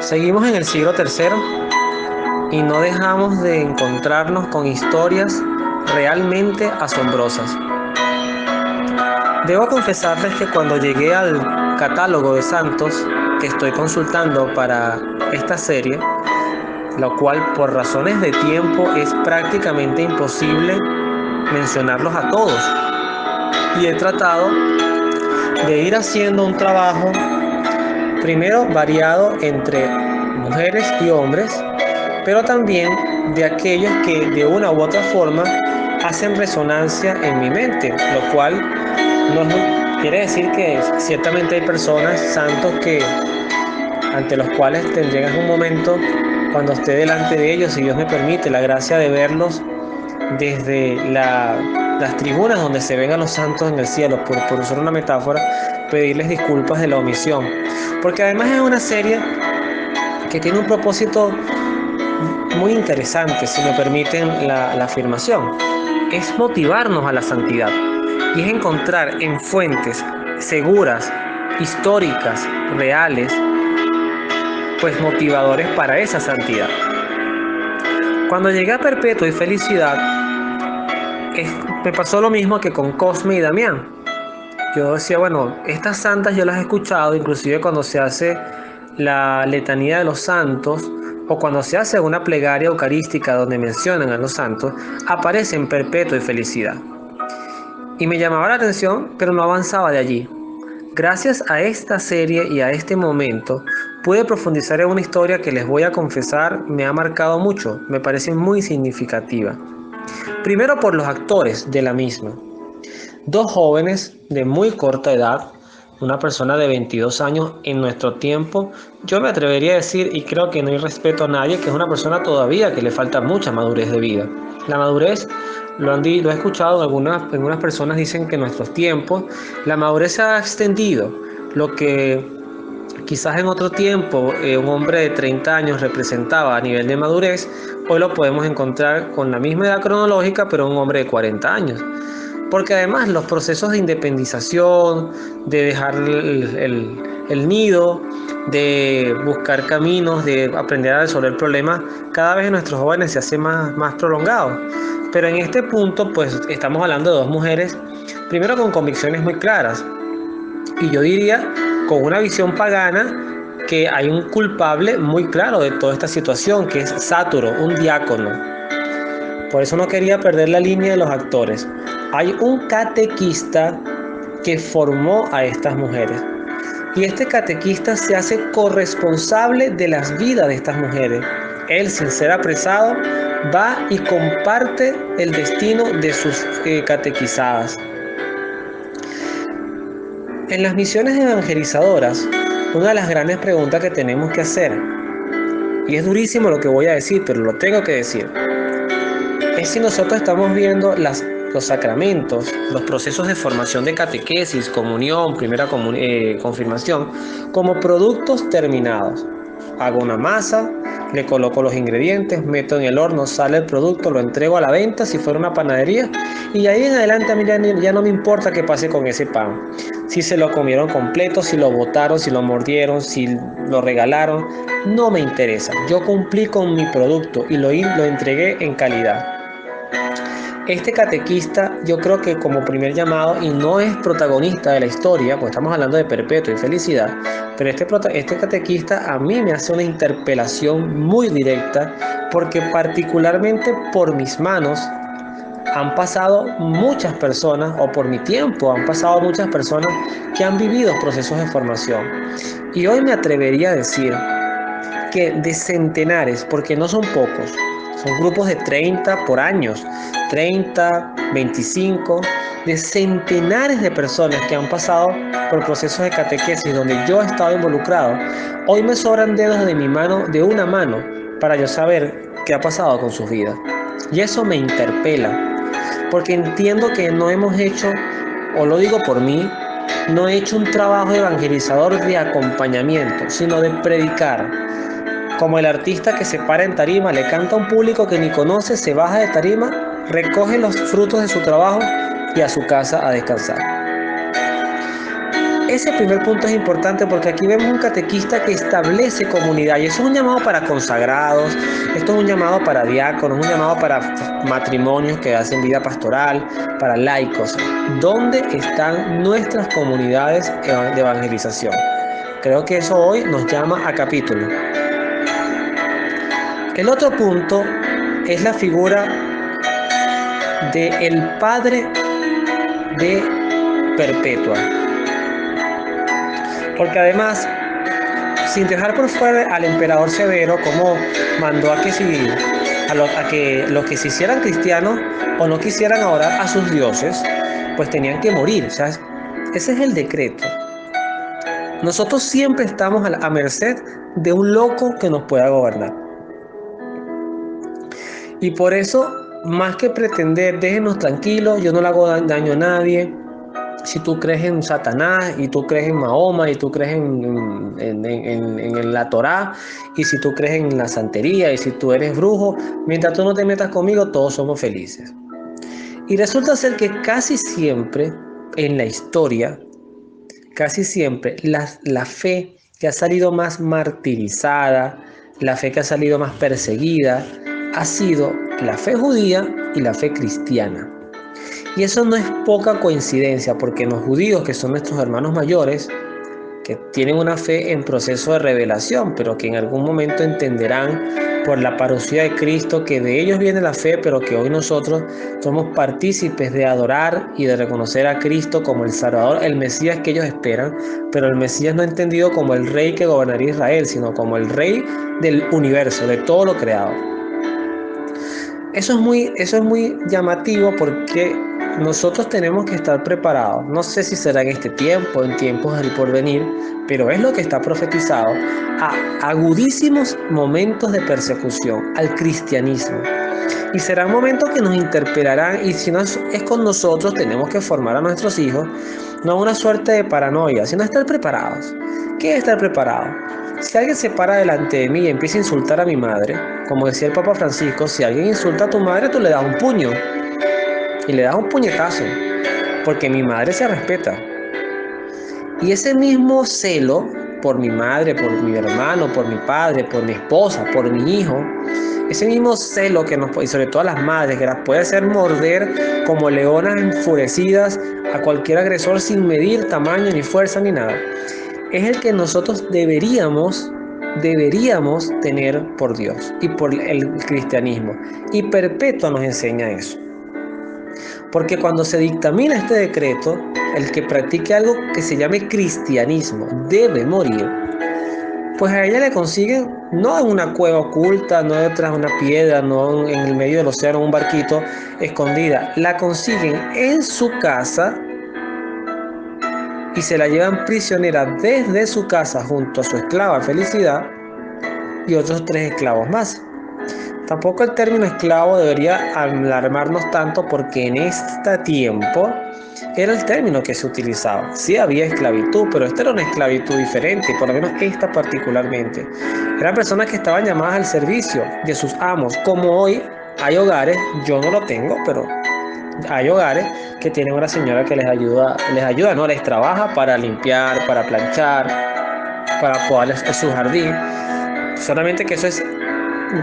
Seguimos en el siglo III y no dejamos de encontrarnos con historias realmente asombrosas. Debo confesarles que cuando llegué al catálogo de santos que estoy consultando para esta serie, lo cual por razones de tiempo es prácticamente imposible mencionarlos a todos, y he tratado de ir haciendo un trabajo primero variado entre mujeres y hombres, pero también de aquellos que de una u otra forma hacen resonancia en mi mente, lo cual no quiere decir que ciertamente hay personas, santos, ante los cuales tendré en algún momento, cuando esté delante de ellos, si Dios me permite, la gracia de verlos desde las tribunas donde se ven a los santos en el cielo, por usar una metáfora, pedirles disculpas de la omisión. Porque además es una serie que tiene un propósito muy interesante, si me permiten la afirmación. Es motivarnos a la santidad y es encontrar en fuentes seguras, históricas, reales, pues motivadores para esa santidad. Cuando llegué a Perpetua y Felicidad, me pasó lo mismo que con Cosme y Damián. Yo decía, bueno, estas santas yo las he escuchado, inclusive cuando se hace la letanía de los santos o cuando se hace una plegaria eucarística donde mencionan a los santos, aparecen Perpetua y Felicidad. Y me llamaba la atención, pero no avanzaba de allí. Gracias a esta serie y a este momento, pude profundizar en una historia que les voy a confesar me ha marcado mucho, me parece muy significativa. Primero por los actores de la misma. Dos jóvenes de muy corta edad, una persona de 22 años en nuestro tiempo, yo me atrevería a decir, y creo que no hay respeto a nadie, que es una persona todavía que le falta mucha madurez de vida. La madurez, lo he escuchado, algunas personas dicen que en nuestros tiempos la madurez se ha extendido, lo que quizás en otro tiempo un hombre de 30 años representaba a nivel de madurez, hoy lo podemos encontrar con la misma edad cronológica, pero un hombre de 40 años. Porque además los procesos de independización, de dejar el nido, de buscar caminos, de aprender a resolver problemas, cada vez en nuestros jóvenes se hace más prolongado. Pero en este punto, pues estamos hablando de dos mujeres, primero con convicciones muy claras. Y yo diría, con una visión pagana, que hay un culpable muy claro de toda esta situación, que es Sáturo, un diácono. Por eso no quería perder la línea de los actores. Hay un catequista que formó a estas mujeres. Y este catequista se hace corresponsable de las vidas de estas mujeres. Él, sin ser apresado, va y comparte el destino de sus catequizadas. En las misiones evangelizadoras, una de las grandes preguntas que tenemos que hacer, y es durísimo lo que voy a decir, pero lo tengo que decir, es si nosotros estamos viendo los sacramentos, los procesos de formación de catequesis, comunión, primera confirmación, como productos terminados. Hago una masa, le coloco los ingredientes, meto en el horno, sale el producto, lo entrego a la venta si fuera una panadería, y ahí en adelante a mí ya no me importa qué pase con ese pan. Si se lo comieron completo, si lo botaron, si lo mordieron, si lo regalaron, no me interesa. Yo cumplí con mi producto y lo entregué en calidad. Este catequista, yo creo que como primer llamado, y no es protagonista de la historia, pues estamos hablando de Perpetua y Felicidad, pero este catequista a mí me hace una interpelación muy directa, porque particularmente por mis manos han pasado muchas personas, o por mi tiempo han pasado muchas personas que han vivido procesos de formación. Y hoy me atrevería a decir que de centenares, porque no son pocos, son grupos de 30 por años, 30, 25, de centenares de personas que han pasado por procesos de catequesis donde yo he estado involucrado. Hoy me sobran dedos de una mano, para yo saber qué ha pasado con sus vidas. Y eso me interpela, porque entiendo que no hemos hecho, o lo digo por mí, no he hecho un trabajo evangelizador de acompañamiento, sino de predicar. Como el artista que se para en tarima, le canta a un público que ni conoce, se baja de tarima, recoge los frutos de su trabajo y a su casa a descansar. ese primer punto es importante porque aquí vemos un catequista que establece comunidad y eso es un llamado para consagrados, esto es un llamado para diáconos, un llamado para matrimonios que hacen vida pastoral, para laicos. ¿Dónde están nuestras comunidades de evangelización? Creo que eso hoy nos llama a capítulo. El otro punto es la figura del padre de Perpetua. Porque además, sin dejar por fuera al emperador Severo, como mandó a que los que se hicieran cristianos o no quisieran adorar a sus dioses, pues tenían que morir. ¿Sabes? Ese es el decreto. Nosotros siempre estamos a merced de un loco que nos pueda gobernar. Y por eso, más que pretender, déjenos tranquilos, yo no le hago daño a nadie. Si tú crees en Satanás y tú crees en Mahoma y tú crees en la Torá y si tú crees en la santería y si tú eres brujo, mientras tú no te metas conmigo, todos somos felices. Y resulta ser que casi siempre en la historia, casi siempre la fe que ha salido más martirizada, la fe que ha salido más perseguida, ha sido la fe judía y la fe cristiana. Y eso no es poca coincidencia, porque los judíos, que son nuestros hermanos mayores, que tienen una fe en proceso de revelación, pero que en algún momento entenderán por la parucía de Cristo que de ellos viene la fe, pero que hoy nosotros somos partícipes de adorar y de reconocer a Cristo como el Salvador, el Mesías que ellos esperan, pero el Mesías no entendido como el rey que gobernaría Israel, sino como el rey del universo, de todo lo creado. Eso es muy llamativo porque nosotros tenemos que estar preparados. No sé si será en este tiempo, en tiempos del porvenir, pero es lo que está profetizado, a agudísimos momentos de persecución al cristianismo. Y serán momentos que nos interpelarán y si no es con nosotros, tenemos que formar a nuestros hijos, no una suerte de paranoia, sino estar preparados. ¿Qué es estar preparado? Si alguien se para delante de mí y empieza a insultar a mi madre, como decía el Papa Francisco, si alguien insulta a tu madre, tú le das un puño y le das un puñetazo, porque mi madre se respeta. Y ese mismo celo por mi madre, por mi hermano, por mi padre, por mi esposa, por mi hijo, ese mismo celo que y sobre todo a las madres, que las puede hacer morder como leonas enfurecidas a cualquier agresor sin medir tamaño ni fuerza ni nada, es el que nosotros deberíamos tener por Dios y por el cristianismo. Y Perpetua nos enseña eso. Porque cuando se dictamina este decreto, el que practique algo que se llame cristianismo debe morir. Pues a ella le consiguen, no en una cueva oculta, no detrás de una piedra, no en el medio del océano, en un barquito escondida. La consiguen en su casa y se la llevan prisionera desde su casa junto a su esclava Felicidad y otros 3 esclavos más. Tampoco el término esclavo debería alarmarnos tanto porque en este tiempo era el término que se utilizaba. Sí había esclavitud, pero esta era una esclavitud diferente, por lo menos esta particularmente. Eran personas que estaban llamadas al servicio de sus amos, como hoy hay hogares, yo no lo tengo, pero hay hogares que tienen una señora que les ayuda, no, les trabaja para limpiar, para planchar, para podar su jardín. Solamente que eso es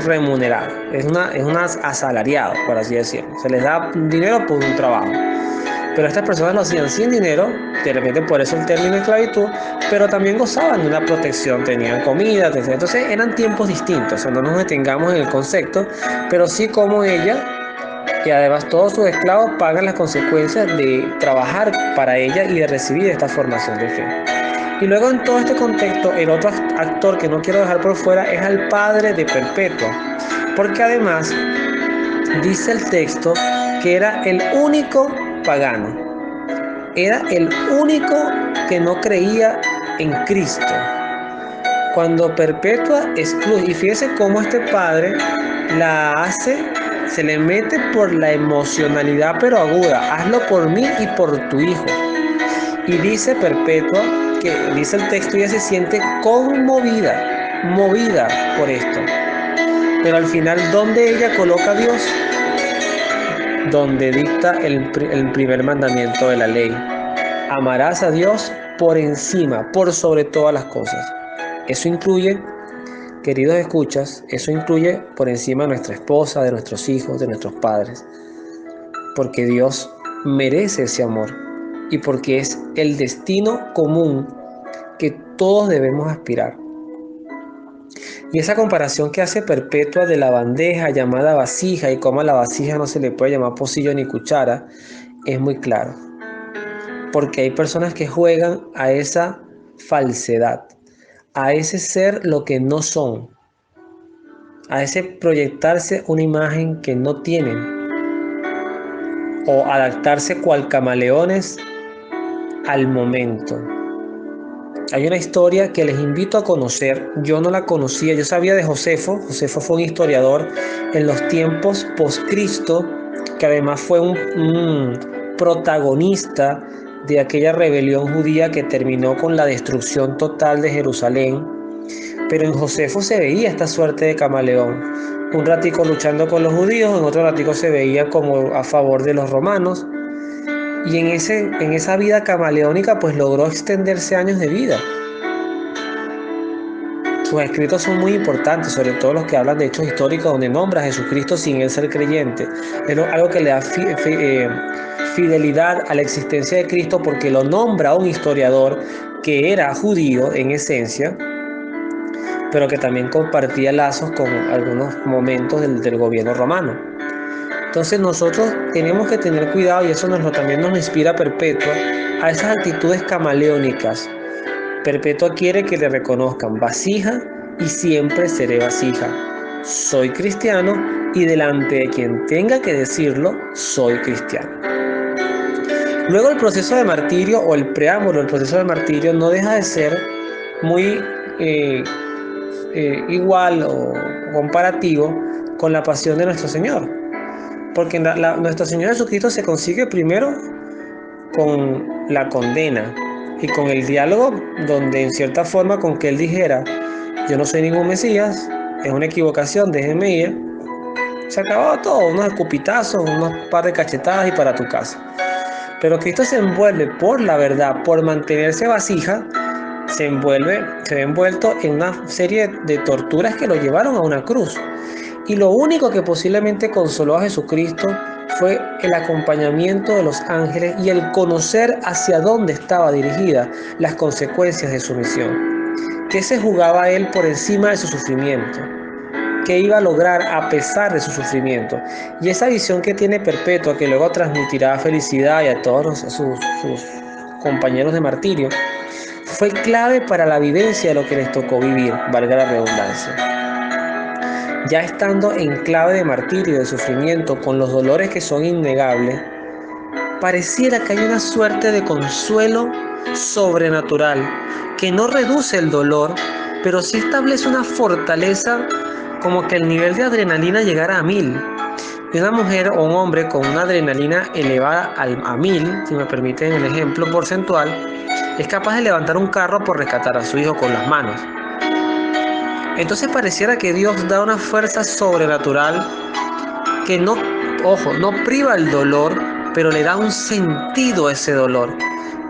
remunerado, es una asalariado, por así decirlo. Se les da dinero por un trabajo. Pero estas personas lo hacían sin dinero, de repente por eso el término esclavitud, pero también gozaban de una protección, tenían comida, etc. Entonces eran tiempos distintos, o sea, no nos detengamos en el concepto, pero sí como ella, y además todos sus esclavos pagan las consecuencias de trabajar para ella y de recibir esta formación de fe. Y luego en todo este contexto, el otro actor que no quiero dejar por fuera es al padre de Perpetua, porque además dice el texto que era el único pagano, era el único que no creía en Cristo. Cuando Perpetua excluye, y fíjese cómo este padre la hace, se le mete por la emocionalidad pero aguda, hazlo por mí y por tu hijo. Y dice Perpetua, que dice el texto, ella se siente movida por esto. Pero al final, ¿dónde ella coloca a Dios? Donde dicta el primer mandamiento de la ley. Amarás a Dios por encima, por sobre todas las cosas. Eso incluye, queridos escuchas, eso incluye por encima de nuestra esposa, de nuestros hijos, de nuestros padres. Porque Dios merece ese amor y porque es el destino común que todos debemos aspirar. Y esa comparación que hace Perpetua de la bandeja llamada vasija y cómo a la vasija no se le puede llamar pocillo ni cuchara, es muy claro. Porque hay personas que juegan a esa falsedad, a ese ser lo que no son, a ese proyectarse una imagen que no tienen, o adaptarse cual camaleones al momento. Hay una historia que les invito a conocer. Yo no la conocía, yo sabía de Josefo. Josefo fue un historiador en los tiempos post-Cristo, que además fue un protagonista de aquella rebelión judía que terminó con la destrucción total de Jerusalén. Pero en Josefo se veía esta suerte de camaleón. Un ratico luchando con los judíos, en otro ratico se veía como a favor de los romanos. Y en esa vida camaleónica pues logró extenderse años de vida. Sus escritos son muy importantes, sobre todo los que hablan de hechos históricos donde nombra a Jesucristo sin él ser creyente. Es algo que le da fidelidad a la existencia de Cristo porque lo nombra un historiador que era judío en esencia, pero que también compartía lazos con algunos momentos del gobierno romano. Entonces nosotros tenemos que tener cuidado, y eso también nos inspira Perpetua, a esas actitudes camaleónicas. Perpetua quiere que le reconozcan vasija y siempre seré vasija. Soy cristiano y delante de quien tenga que decirlo, soy cristiano. Luego el proceso de martirio o el preámbulo del proceso de martirio no deja de ser muy igual o comparativo con la pasión de nuestro Señor. Porque nuestro Señor Jesucristo se consigue primero con la condena y con el diálogo donde en cierta forma con que Él dijera, yo no soy ningún Mesías, es una equivocación, déjenme ir. Se acababa todo, unos escupitazos, unos par de cachetadas y para tu casa. Pero Cristo se envuelve por la verdad, por mantenerse vasija, se ve envuelto en una serie de torturas que lo llevaron a una cruz. Y lo único que posiblemente consoló a Jesucristo fue el acompañamiento de los ángeles y el conocer hacia dónde estaba dirigida las consecuencias de su misión. ¿Qué se jugaba él por encima de su sufrimiento? ¿Qué iba a lograr a pesar de su sufrimiento? Y esa visión que tiene Perpetua, que luego transmitirá a Felicidad y a todos sus compañeros de martirio, fue clave para la vivencia de lo que les tocó vivir, valga la redundancia. Ya estando en clave de martirio, de sufrimiento, con los dolores que son innegables, pareciera que hay una suerte de consuelo sobrenatural que no reduce el dolor, pero sí establece una fortaleza como que el nivel de adrenalina llegara a 1000. Y una mujer o un hombre con una adrenalina elevada a 1000, si me permiten el ejemplo porcentual, es capaz de levantar un carro por rescatar a su hijo con las manos. Entonces pareciera que Dios da una fuerza sobrenatural que no priva el dolor, pero le da un sentido a ese dolor.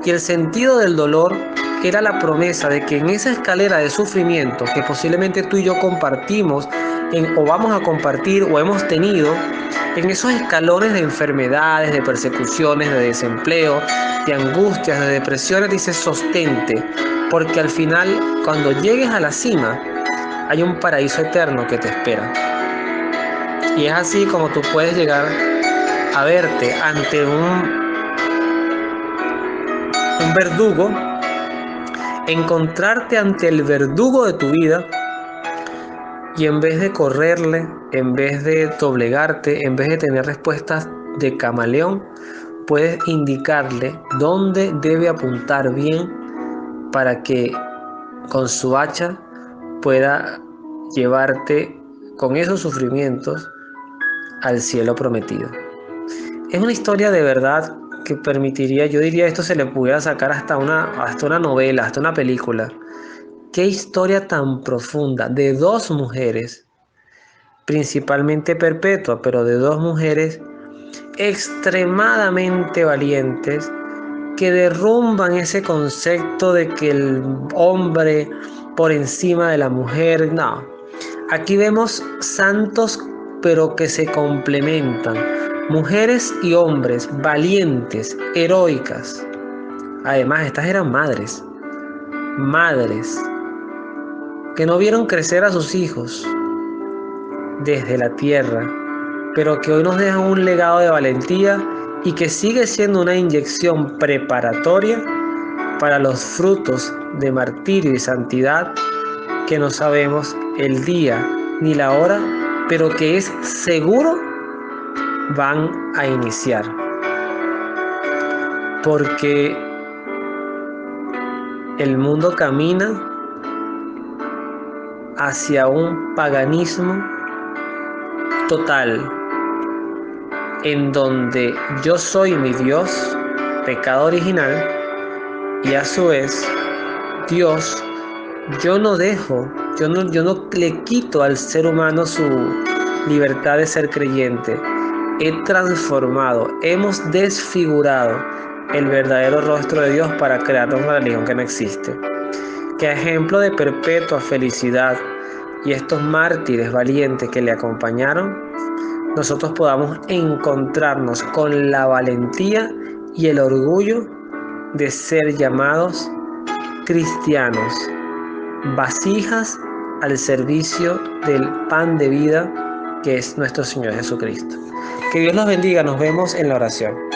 Y el sentido del dolor era la promesa de que en esa escalera de sufrimiento que posiblemente tú y yo compartimos o vamos a compartir o hemos tenido, en esos escalones de enfermedades, de persecuciones, de desempleo, de angustias, de depresiones, dice sostente, porque al final cuando llegues a la cima hay un paraíso eterno que te espera. Y es así como tú puedes llegar a verte ante un verdugo, encontrarte ante el verdugo de tu vida y en vez de correrle, en vez de doblegarte, en vez de tener respuestas de camaleón, puedes indicarle dónde debe apuntar bien para que con su hacha pueda llevarte con esos sufrimientos al cielo prometido. Es una historia de verdad que permitiría, yo diría, esto se le pudiera sacar hasta una novela, hasta una película. Qué historia tan profunda de dos mujeres, principalmente Perpetua, pero de dos mujeres extremadamente valientes que derrumban ese concepto de que el hombre por encima de la mujer. No, aquí vemos santos pero que se complementan, mujeres y hombres valientes, heroicas. Además, estas eran madres que no vieron crecer a sus hijos desde la tierra, pero que hoy nos dejan un legado de valentía y que sigue siendo una inyección preparatoria para los frutos de martirio y santidad que no sabemos el día ni la hora, pero que es seguro van a iniciar. Porque el mundo camina hacia un paganismo total, en donde yo soy mi Dios, pecado original, y a su vez Dios, yo no le quito al ser humano su libertad de ser creyente. He transformado, hemos desfigurado el verdadero rostro de Dios para crear una religión que no existe. Que a ejemplo de perpetua felicidad y estos mártires valientes que le acompañaron, nosotros podamos encontrarnos con la valentía y el orgullo de ser llamados cristianos, vasijas al servicio del pan de vida que es nuestro Señor Jesucristo. Que Dios los bendiga, nos vemos en la oración.